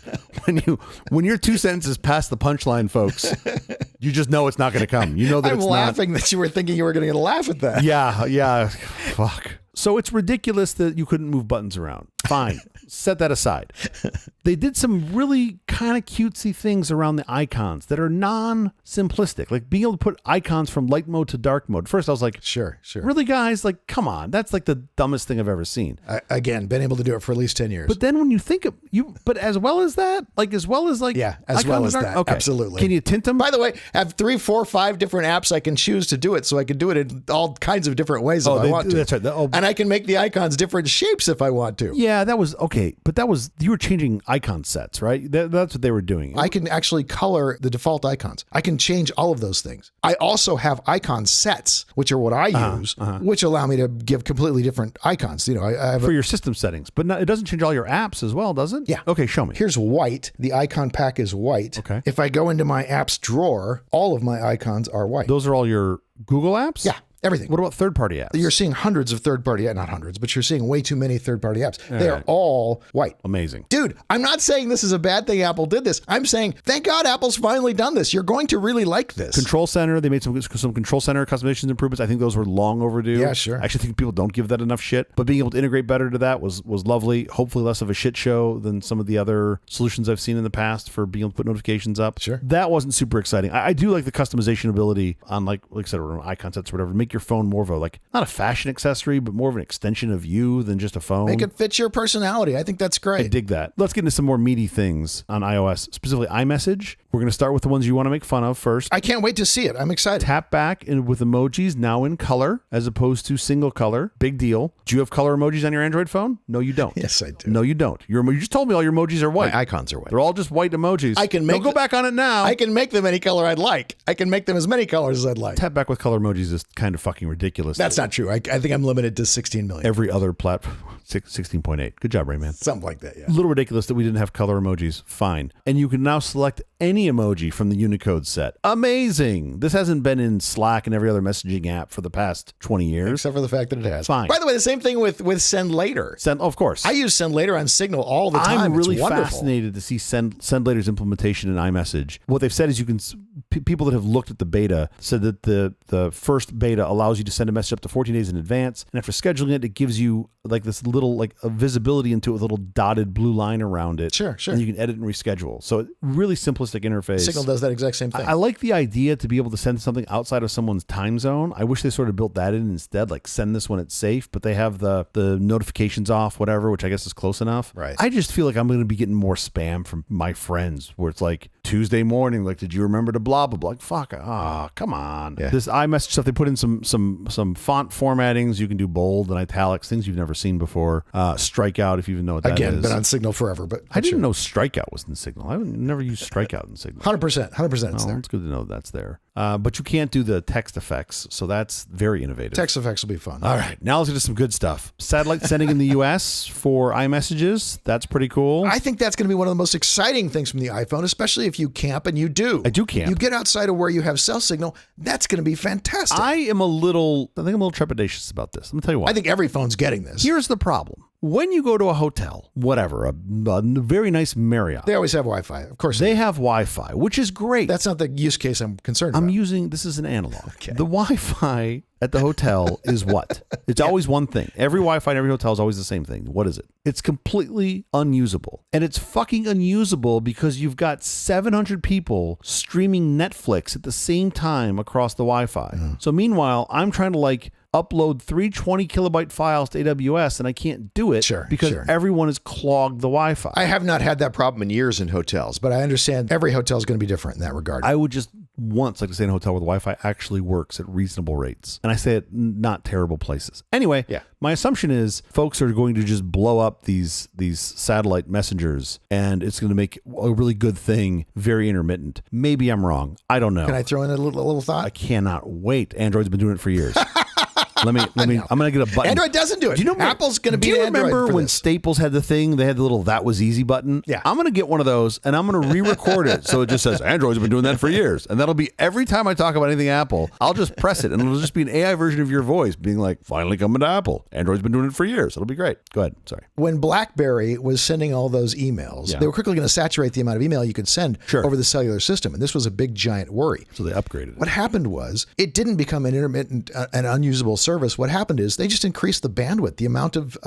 when you're 2 sentences past the punchline, folks, you just know it's not going to come. You know that I'm laughing that you were thinking you were going to laugh at that. Yeah. Fuck. So it's ridiculous that you couldn't move buttons around. Fine. Set that aside. They did some really kind of cutesy things around the icons that are non-simplistic. Like being able to put icons from light mode to dark mode. First, I was like, sure. Really, guys? Like, come on. That's like the dumbest thing I've ever seen. Again, been able to do it for at least 10 years. But then when you think of but as well as that, yeah, as well as that. Okay. Absolutely. Can you tint them? By the way, I have 3, 4, 5 different apps I can choose to do it. So I can do it in all kinds of different ways if I want to. That's right. And I can make the icons different shapes if I want to. Yeah, that was okay. But you were changing icon sets, right? That's what they were doing. I can actually color the default icons. I can change all of those things. I also have icon sets, which are what I use, which allow me to give completely different icons. I have for your system settings, but it doesn't change all your apps as well, does it? Yeah. Okay, show me. Here's white. The icon pack is white. Okay. If I go into my apps drawer, all of my icons are white. Those are all your Google apps? Yeah. Everything. What about third-party apps? You're seeing hundreds of third-party, not hundreds, but you're seeing way too many third-party apps. They're all white. Amazing. Dude, I'm not saying this is a bad thing Apple did this. I'm saying, thank God Apple's finally done this. You're going to really like this. Control Center, they made some Control Center customizations improvements. I think those were long overdue. Yeah, sure. I actually think people don't give that enough shit. But being able to integrate better to that was lovely. Hopefully less of a shit show than some of the other solutions I've seen in the past for being able to put notifications up. Sure. That wasn't super exciting. I do like the customization ability on, like I said, icon sets or whatever. Make your phone more of a, like, not a fashion accessory, but more of an extension of you than just a phone. Make it fit your personality. I think that's great. I dig that. Let's get into some more meaty things on iOS, specifically iMessage. We're going to start with the ones you want to make fun of first. I can't wait to see it. I'm excited. Tapback with emojis now in color as opposed to single color. Big deal. Do you have color emojis on your Android phone? No, you don't. Yes, I do. No, you don't. You just told me all your emojis are white. My icons are white. They're all just white emojis. I can make go back on it now. I can make them any color I'd like. I can make them as many colors as I'd like. Tapback with color emojis is kind of fucking ridiculous. That's not true. I think I'm limited to 16 million. Every other platform, 16.8. Good job, Rayman. Something like that, yeah. A little ridiculous that we didn't have color emojis. Fine. And you can now select any emoji from the Unicode set. Amazing. This hasn't been in Slack and every other messaging app for the past 20 years. Except for the fact that it has. Fine. By the way, the same thing with Send Later. Of course. I use Send Later on Signal all the time. I'm really it's wonderful. fascinated to see Send Later's implementation in iMessage. What they've said is people that have looked at the beta said that the first beta allows you to send a message up to 14 days in advance. And after scheduling it, it gives you like this little, like a visibility into it with a little dotted blue line around it. Sure. And you can edit and reschedule. So really simplistic interface. Signal does that exact same thing. I like the idea to be able to send something outside of someone's time zone. I wish they sort of built that in instead, like send this when it's safe, but they have the notifications off, whatever, which I guess is close enough. Right. I just feel like I'm going to be getting more spam from my friends where it's like Tuesday morning, like, did you remember to blah, blah, blah? Like, fuck, come on. Yeah. This iMessage stuff, they put in some font formattings. You can do bold and italics, things you've never seen before. Strikeout, if you even know what that is. Again, been on Signal forever, but I didn't know Strikeout was in Signal. I never used Strikeout in Signal. 100% it's there. It's good to know that's there. But you can't do the text effects, so that's very innovative. Text effects will be fun. All right, now let's get to some good stuff. Satellite sending in the U.S. for iMessages. That's pretty cool. I think that's going to be one of the most exciting things from the iPhone, especially if you camp, and you do. I do camp. You get outside of where you have cell signal. That's going to be fantastic. I think I'm a little trepidatious about this. Let me tell you why. I think every phone's getting this. Here's the problem. When you go to a hotel, whatever, a very nice Marriott, They always have Wi-Fi. Of course they have Wi-Fi, which is great. That's not the use case I'm concerned about. This is an analog. Okay. The Wi-Fi at the hotel is what? It's always one thing. Every Wi-Fi in every hotel is always the same thing. What is it? It's completely unusable. And it's fucking unusable because you've got 700 people streaming Netflix at the same time across the Wi-Fi. So meanwhile, I'm trying to upload 3 20 kilobyte files to AWS and I can't do it because everyone has clogged the Wi-Fi. I have not had that problem in years in hotels, but I understand every hotel is going to be different in that regard. I would just once like to stay in a hotel where the Wi-Fi actually works at reasonable rates. And I say it not terrible places. Anyway, my assumption is folks are going to just blow up these satellite messengers and it's going to make a really good thing very intermittent. Maybe I'm wrong. I don't know. Can I throw in a little thought? I cannot wait. Android's been doing it for years. Let me. I'm going to get a button. Android doesn't do it. Do you know Apple's going to be Android? Do you remember Android when this. Staples had the thing? They had the little "That Was Easy" button. Yeah. I'm going to get one of those and I'm going to re-record it so it just says Android's been doing that for years, and that'll be every time I talk about anything Apple. I'll just press it and it'll just be an AI version of your voice being like, "Finally coming to Apple. Android's been doing it for years. It'll be great." Go ahead. Sorry. When BlackBerry was sending all those emails, they were quickly going to saturate the amount of email you could send over the cellular system, and this was a big giant worry. So they upgraded it. What happened was it didn't become an intermittent and unusable service. What happened is they just increased the bandwidth, the amount of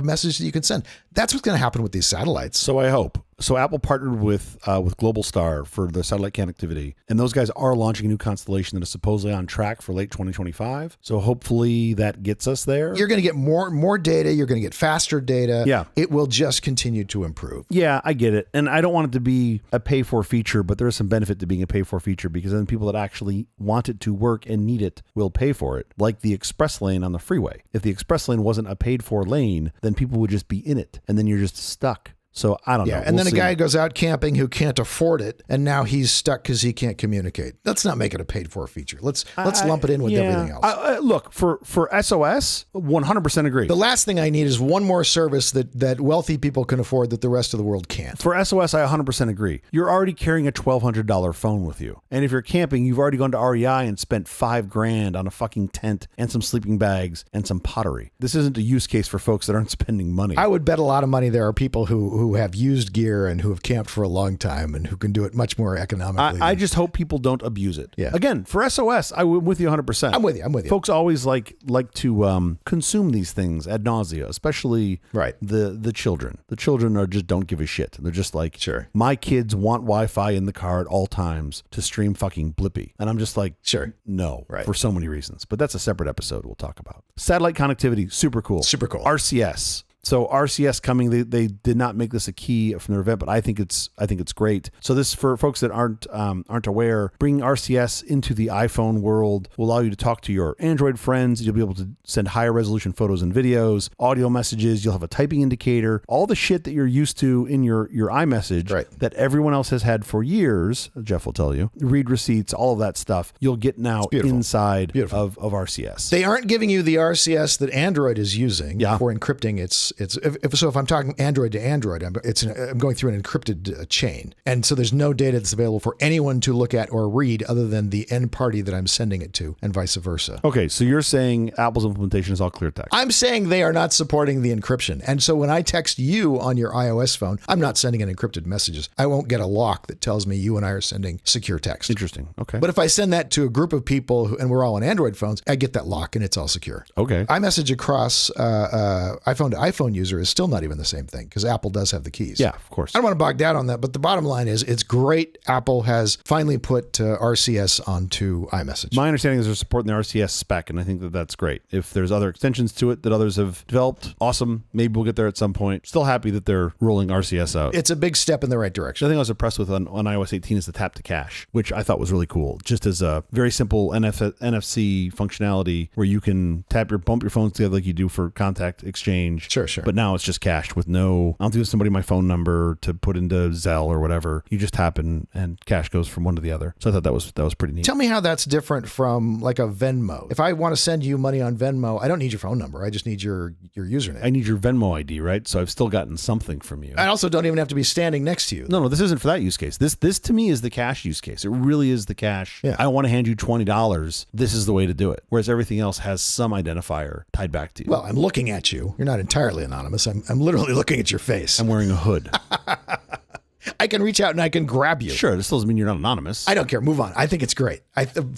messages that you can send. That's what's going to happen with these satellites. So I hope. So Apple partnered with Globalstar for the satellite connectivity, and those guys are launching a new constellation that is supposedly on track for late 2025. So hopefully that gets us there. You're going to get more data. You're going to get faster data. Yeah. It will just continue to improve. Yeah, I get it. And I don't want it to be a pay-for feature, but there is some benefit to being a pay-for feature because then people that actually want it to work and need it will pay for it, like the express lane on the freeway. If the express lane wasn't a paid-for lane, then people would just be in it, and then you're just stuck. So I don't know. And then a guy goes out camping who can't afford it, and now he's stuck because he can't communicate. Let's not make it a paid-for feature. Let's lump it in with everything else. Look, for SOS, 100% agree. The last thing I need is one more service that wealthy people can afford that the rest of the world can't. For SOS, I 100% agree. You're already carrying a $1,200 phone with you. And if you're camping, you've already gone to REI and spent $5,000 on a fucking tent and some sleeping bags and some pottery. This isn't a use case for folks that aren't spending money. I would bet a lot of money there are people who who have used gear and who have camped for a long time and who can do it much more economically. I just hope people don't abuse it. Yeah. Again, for SOS, I'm with you 100%. I'm with you. Folks always like to consume these things ad nausea, especially the children. The children just don't give a shit. They're just like, sure, my kids want Wi-Fi in the car at all times to stream fucking Blippi. And I'm just like, sure, no, for so many reasons. But that's a separate episode we'll talk about. Satellite connectivity, super cool. Super cool. RCS. So RCS coming, they did not make this a key from their event, but I think it's great. So this, for folks that aren't aware, bringing RCS into the iPhone world will allow you to talk to your Android friends. You'll be able to send higher resolution photos and videos, audio messages. You'll have a typing indicator, all the shit that you're used to in your iMessage that everyone else has had for years. Jeff will tell you, read receipts, all of that stuff. You'll get now inside of RCS. They aren't giving you the RCS that Android is using for encrypting if I'm talking Android to Android, I'm going through an encrypted chain. And so there's no data that's available for anyone to look at or read other than the end party that I'm sending it to, and vice versa. Okay, so you're saying Apple's implementation is all clear text. I'm saying they are not supporting the encryption. And so when I text you on your iOS phone, I'm not sending an encrypted messages. I won't get a lock that tells me you and I are sending secure text. Interesting. Okay. But if I send that to a group of people and we're all on Android phones, I get that lock and it's all secure. Okay. iMessage across iPhone to iPhone user is still not even the same thing because Apple does have the keys. Yeah, of course. I don't want to bog down on that, but the bottom line is it's great. Apple has finally put RCS onto iMessage. My understanding is they're supporting the RCS spec, and I think that that's great. If there's other extensions to it that others have developed, awesome. Maybe we'll get there at some point. Still happy that they're rolling RCS out. It's a big step in the right direction. The thing I was impressed with on iOS 18 is the tap to cache, which I thought was really cool. Just as a very simple NFC functionality where you can bump your phones together like you do for contact exchange. Sure. But now it's just cached with no, I don't give somebody my phone number to put into Zelle or whatever. You just tap and cache goes from one to the other. So I thought that was pretty neat. Tell me how that's different from like a Venmo. If I want to send you money on Venmo, I don't need your phone number. I just need your username. I need your Venmo ID, right? So I've still gotten something from you. I also don't even have to be standing next to you. No, this isn't for that use case. This to me is the cash use case. It really is the cash. Yeah. I want to hand you $20. This is the way to do it. Whereas everything else has some identifier tied back to you. Well, I'm looking at you. You're not entirely anonymous. I'm literally looking at your face. I'm wearing a hood. I can reach out and I can grab you. Sure, this doesn't mean you're not anonymous. I don't care. Move on. I think it's great.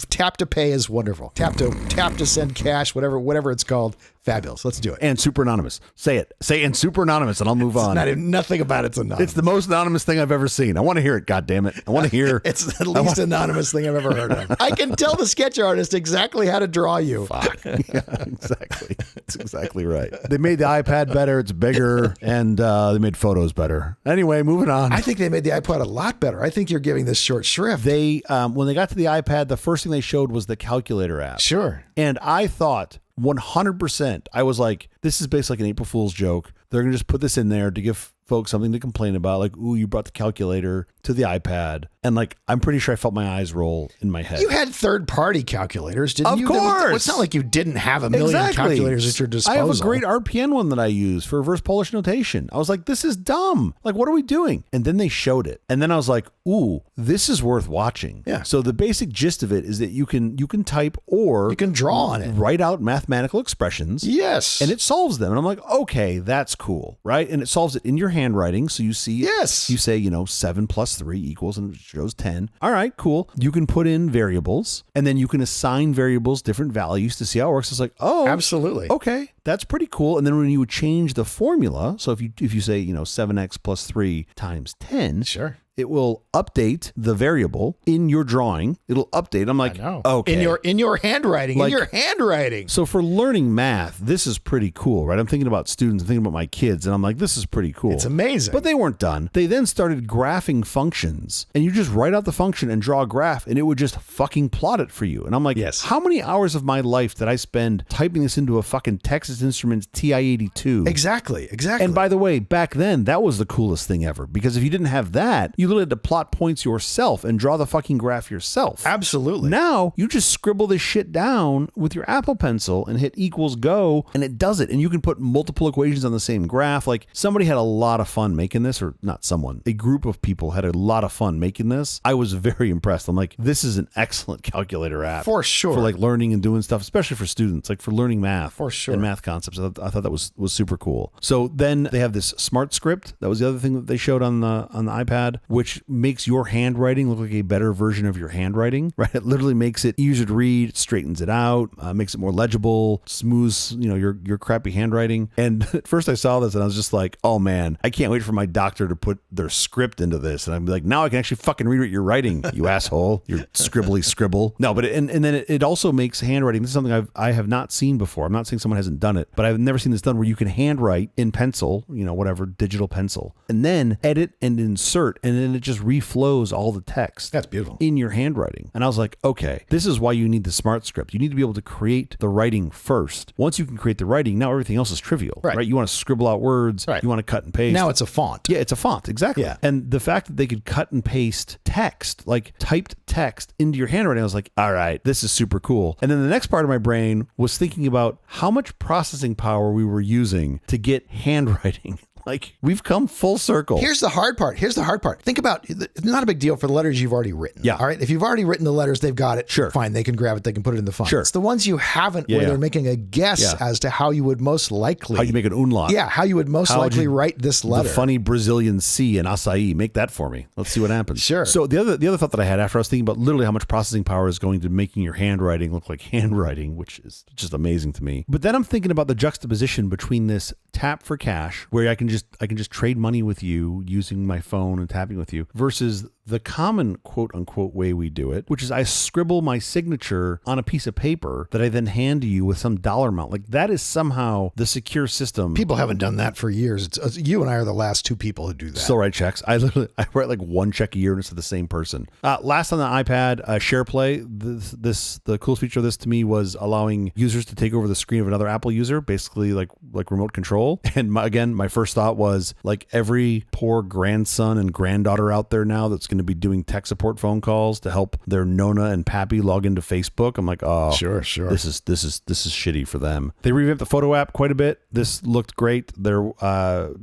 Tap to pay is wonderful. Tap to send cash, whatever it's called. Fabulous. Let's do it. And super anonymous. Say it. Say and super anonymous, and I'll move on. Nothing about it's anonymous. It's the most anonymous thing I've ever seen. I want to hear it. God damn it! I want to hear. It's the least anonymous thing I've ever heard of. I can tell the sketch artist exactly how to draw you. Fuck. Yeah, exactly. That's exactly right. They made the iPad better. It's bigger, and they made photos better. Anyway, moving on. I think they made the iPod a lot better. I think you're giving this short shrift. They when they got to the iPad, the first thing they showed was the calculator app. Sure. And I thought 100%. I was like, this is basically like an April Fool's joke. They're going to just put this in there to give folks something to complain about. Like, ooh, you brought the calculator to the iPad. And like, I'm pretty sure I felt my eyes roll in my head. You had third-party calculators, didn't you? Of course. It's not like you didn't have a million calculators at your disposal. I have a great RPN one that I use for reverse Polish notation. I was like, this is dumb. Like, what are we doing? And then they showed it. And then I was like, ooh, this is worth watching. Yeah. So the basic gist of it is that you can type or you can draw on it. Write out mathematical expressions. Yes. And it solves them. And I'm like, okay, that's cool. Right. And it solves it in your handwriting. So you see, yes, you say, 7 plus 3 equals, and it shows 10. All right, cool. You can put in variables, and then you can assign variables different values to see how it works. It's like, oh, absolutely. Okay, that's pretty cool. And then when you would change the formula, so if you say, 7x plus 3 times 10, sure, it will update the variable in your drawing. It'll update. I'm like, okay. In your handwriting, like, in your handwriting. So for learning math, this is pretty cool, right? I'm thinking about students, I'm thinking about my kids, and I'm like, this is pretty cool. It's amazing. But they weren't done. They then started graphing functions, and you just write out the function and draw a graph, and it would just fucking plot it for you. And I'm like, yes, how many hours of my life did I spend typing this into a fucking Texas Instruments TI-82? Exactly. And by the way, back then, that was the coolest thing ever, because if you didn't have that, you literally had to plot points yourself and draw the fucking graph yourself. Absolutely. Now you just scribble this shit down with your Apple Pencil and hit equals go, and it does it. And you can put multiple equations on the same graph. Like, somebody had a lot of fun making this, or not someone, a group of people had a lot of fun making this. I was very impressed. I'm like, this is an excellent calculator app. For sure. For like learning and doing stuff, especially for students, like for learning math. For sure. And math concepts. I thought that was super cool. So then they have this smart script. That was the other thing that they showed on the iPad, which makes your handwriting look like a better version of your handwriting, right? It literally makes it easier to read, straightens it out, makes it more legible, smooths, your crappy handwriting. And at first I saw this and I was just like, oh man, I can't wait for my doctor to put their script into this. And I'm like, now I can actually fucking read what you're writing, you asshole, your scribbly scribble. No, but and then it also makes handwriting. This is something I have not seen before. I'm not saying someone hasn't done it, but I've never seen this done where you can handwrite in pencil, whatever, digital pencil, and then edit and insert, and then it just reflows all the text. That's beautiful. In your handwriting. And I was like, okay, this is why you need the smart script. You need to be able to create the writing first. Once you can create the writing, now everything else is trivial, right? You want to scribble out words, right? You want to cut and paste. Now it's a font. Yeah, it's a font, exactly. Yeah. And the fact that they could cut and paste text, like typed text into your handwriting, I was like, all right, this is super cool. And then the next part of my brain was thinking about how much processing power we were using to get handwriting. Like, we've come full circle. Here's the hard part. Think about, it's not a big deal for the letters you've already written. Yeah. All right. If you've already written the letters, they've got it. Sure. Fine. They can grab it. They can put it in the font. Sure. It's the ones you haven't where they're making a guess as to how you would most likely. How you make an umlaut. Yeah. How you would most likely write this letter. The funny Brazilian C in acai. Make that for me. Let's see what happens. Sure. So the other thought that I had after I was thinking about literally how much processing power is going to making your handwriting look like handwriting, which is just amazing to me. But then I'm thinking about the juxtaposition between this tap for cash, where I can just trade money with you using my phone and tapping with you, versus the common quote unquote way we do it, which is I scribble my signature on a piece of paper that I then hand to you with some dollar amount. Like, that is somehow the secure system. People haven't done that for years. You and I are the last two people who do that. Still write checks. I write like one check a year and it's to the same person. Last on the iPad, SharePlay. The coolest feature of this to me was allowing users to take over the screen of another Apple user, basically like remote control. And my first thought was, like, every poor grandson and granddaughter out there now that's going to be doing tech support phone calls to help their Nona and Pappy log into Facebook. I'm like, oh, sure. This is shitty for them. They revamped the photo app quite a bit. This looked great. There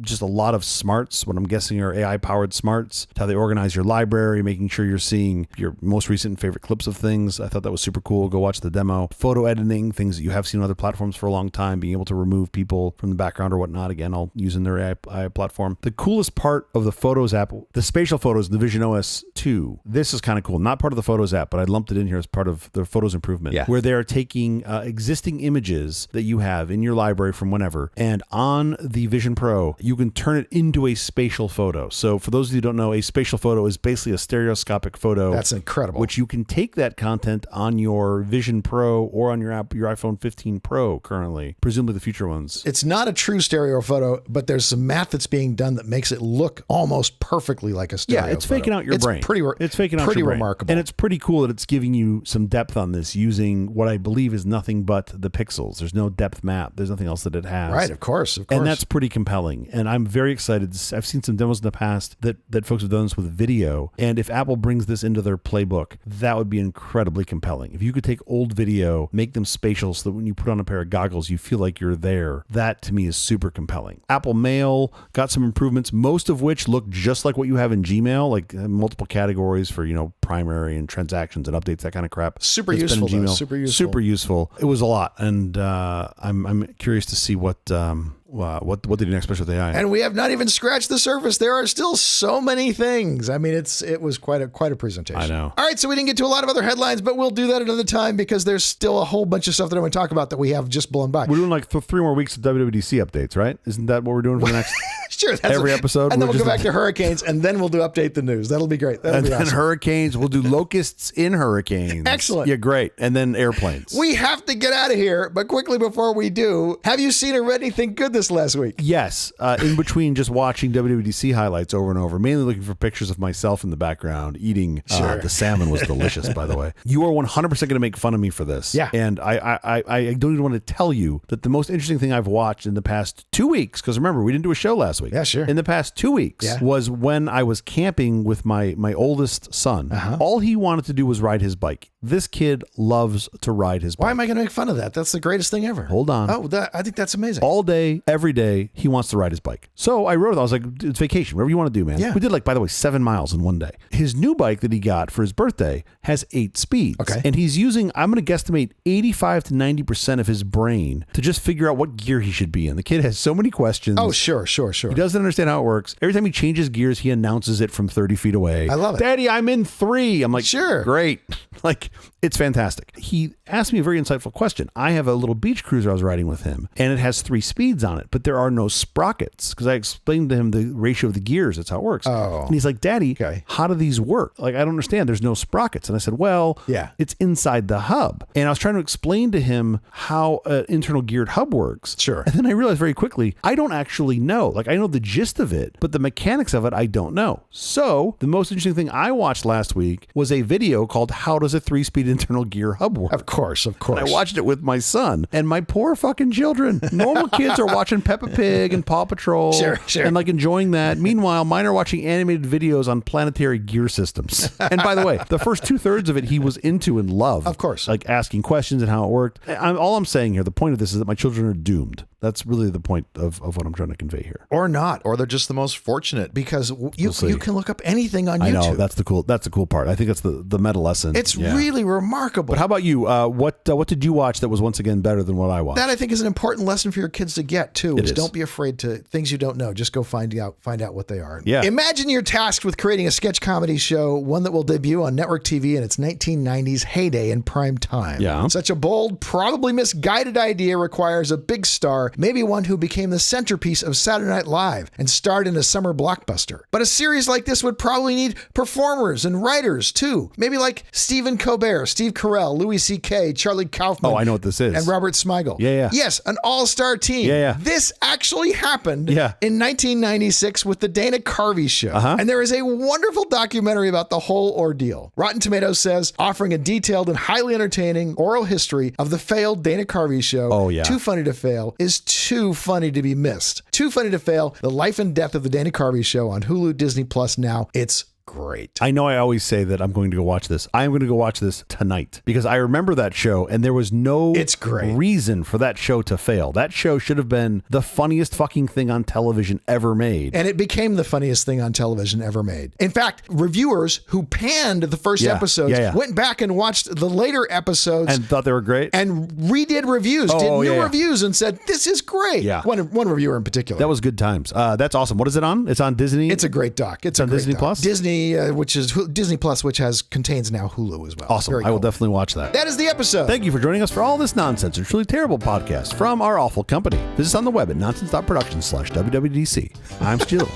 just a lot of smarts, what I'm guessing are AI powered smarts, how they organize your library, making sure you're seeing your most recent and favorite clips of things. I thought that was super cool. Go watch the demo. Photo editing, things that you have seen on other platforms for a long time, being able to remove people from the background or whatnot. Again, I'll use in their AI platform. The coolest part of the Photos app, the spatial photos, the Vision OS 2. This is kind of cool. Not part of the Photos app, but I lumped it in here as part of the Photos improvement, where they're taking existing images that you have in your library from whenever, and on the Vision Pro, you can turn it into a spatial photo. So for those of you who don't know, a spatial photo is basically a stereoscopic photo. That's incredible. Which you can take that content on your Vision Pro or on your iPhone 15 Pro currently, presumably the future ones. It's not a true stereo photo, but there's some math that's being done that makes it look almost perfectly like a stereo photo. It's faking out your brain. It's faking out your brain. Remarkable. And it's pretty cool that it's giving you some depth on this using what I believe is nothing but the pixels. There's no depth map. There's nothing else that it has. Right, of course. And that's pretty compelling. And I'm very excited. I've seen some demos in the past that folks have done this with video. And if Apple brings this into their playbook, that would be incredibly compelling. If you could take old video, make them spatial so that when you put on a pair of goggles, you feel like you're there. That to me is super compelling. Apple Mail got some improvements, most of which look just like what you have in Gmail, like multiple categories for, primary and transactions and updates, that kind of crap. Super useful. Super useful. It was a lot. And I'm curious to see what they do next, especially with AI. And we have not even scratched the surface. There are still so many things. I mean, it was quite a presentation. I know. All right, so we didn't get to a lot of other headlines, but we'll do that another time because there's still a whole bunch of stuff that I want to talk about that we have just blown by. We're doing like 3 more weeks of WWDC updates, right? Isn't that what we're doing for the next sure, every episode? And then we'll go back to hurricanes, and then we'll do update the news. That'll be great. That'll be awesome. And then hurricanes. We'll do locusts in hurricanes. Excellent. Yeah, great. And then airplanes. We have to get out of here, but quickly before we do, have you seen or read anything good this last week? Yes. In between just watching WWDC highlights over and over, mainly looking for pictures of myself in the background eating. The salmon was delicious, by the way. You are 100% going to make fun of me for this. Yeah. And I don't even want to tell you that the most interesting thing I've watched in the past 2 weeks, because remember, we didn't do a show last week. Yeah, sure. In the past 2 weeks was when I was camping with my oldest son. All he wanted to do was ride his bike. This kid loves to ride his bike. Why am I going to make fun of that? That's the greatest thing ever. Hold on. Oh, I think that's amazing. All day, every day, he wants to ride his bike. So I wrote it. I was like, it's vacation, whatever you want to do, man. Yeah. We did, like, by the way, 7 miles in one day. His new bike that he got for his birthday has 8 speeds. Okay. And he's using, I'm going to guesstimate 85 to 90% of his brain to just figure out what gear he should be in. The kid has so many questions. Oh, sure. He doesn't understand how it works. Every time he changes gears, he announces it from 30 feet away. I love it. Daddy, I'm in 3. I'm like, sure. Great. Like, it's fantastic. He asked me a very insightful question. I have a little beach cruiser I was riding with him, and it has 3 speeds on it, but there are no sprockets because I explained to him the ratio of the gears. That's how it works. Oh. And he's like, Daddy, how do these work? Like, I don't understand. There's no sprockets. And I said, well, it's inside the hub. And I was trying to explain to him how an internal geared hub works. Sure. And then I realized very quickly, I don't actually know. Like, I know the gist of it, but the mechanics of it, I don't know. So the most interesting thing I watched last week was a video called How Does a 3-Speed Internal Gear Hub Work? Of course. And I watched it with my son and my poor fucking children. Normal kids are watching Peppa Pig and Paw Patrol and like enjoying that. Meanwhile, mine are watching animated videos on planetary gear systems. And by the way, the first 2/3 of it he was into and loved. Of course. Like asking questions and how it worked. All I'm saying here, the point of this is that my children are doomed. That's really the point of what I'm trying to convey here. Or not, or they're just the most fortunate because you can look up anything on YouTube. I know, that's the cool part. I think that's the meta lesson. It's really remarkable. But how about you? What did you watch that was once again better than what I watched? That I think is an important lesson for your kids to get too. Is don't be afraid to things you don't know. Just go find out what they are. Yeah. Imagine you're tasked with creating a sketch comedy show, one that will debut on network TV in its 1990s heyday in prime time. Yeah. Such a bold, probably misguided idea requires a big star, maybe one who became the centerpiece of Saturday Night Live and starred in a summer blockbuster. But a series like this would probably need performers and writers too. Maybe like Stephen Colbert, Steve Carell, Louis C.K., Charlie Kaufman. Oh, I know what this is. And Robert Smigel. Yeah. Yes, an all-star team. Yeah. This actually happened in 1996 with the Dana Carvey show. And there is a wonderful documentary about the whole ordeal. Rotten Tomatoes says, offering a detailed and highly entertaining oral history of the failed Dana Carvey show. Oh, yeah. Too Funny to Fail is too funny to be missed. Too Funny to Fail, the life and death of the Dana Carvey show on Hulu, Disney Plus now. It's great. I know I always say that I'm going to go watch this. I am going to go watch this tonight because I remember that show and there was no reason for that show to fail. That show should have been the funniest fucking thing on television ever made. And it became the funniest thing on television ever made. In fact, reviewers who panned the first episodes went back and watched the later episodes and thought they were great and redid reviews, did new reviews and said, this is great. Yeah. One reviewer in particular. That was good times. That's awesome. What is it on? It's on Disney? It's a great doc. It's on Disney doc. Plus? Disney, which is Disney Plus, which contains now Hulu as well. Awesome. Very I will cool. definitely watch that. That is the episode. Thank you for joining us for all this nonsense and truly terrible podcast from our awful company. Visit us on the web at nonsense.production/WWDC. I'm Stu.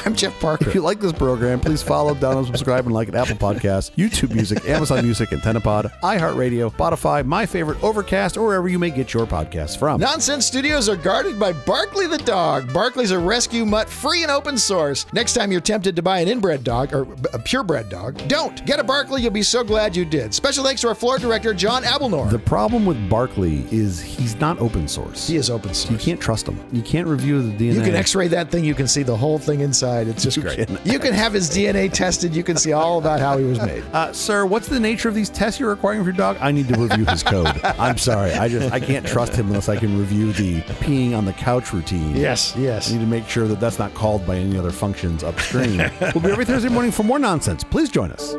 I'm Jeff Parker. If you like this program, please follow, download, subscribe, and like it. Apple Podcasts, YouTube Music, Amazon Music, AntennaPod, iHeartRadio, Spotify, My Favorite, Overcast, or wherever you may get your podcasts from. Nonsense Studios are guarded by Barkley the dog. Barkley's a rescue mutt, free and open source. Next time you're tempted to buy an inbred dog or a purebred dog, don't. Get a Barkley. You'll be so glad you did. Special thanks to our floor director, John Abelnor. The problem with Barkley is he's not open source. He is open source. You can't trust him. You can't review the DNA. You can x-ray that thing. You can see the whole thing inside. It's just great. You can have his DNA tested. You can see all about how he was made. Sir, what's the nature of these tests you're requiring for your dog? I need to review his code. I'm sorry. I can't trust him unless I can review the peeing on the couch routine. Yes. I need to make sure that that's not called by any other functions upstream. We'll be here every Thursday morning for more nonsense. Please join us.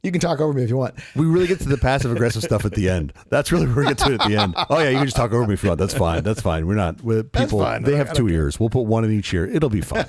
You can talk over me if you want. We really get to the passive aggressive stuff at the end. That's really where we get to it at the end. Oh yeah, you can just talk over me if you want. That's fine. We're not with people. They have 2 ears. We'll put one in each ear. It'll be fine.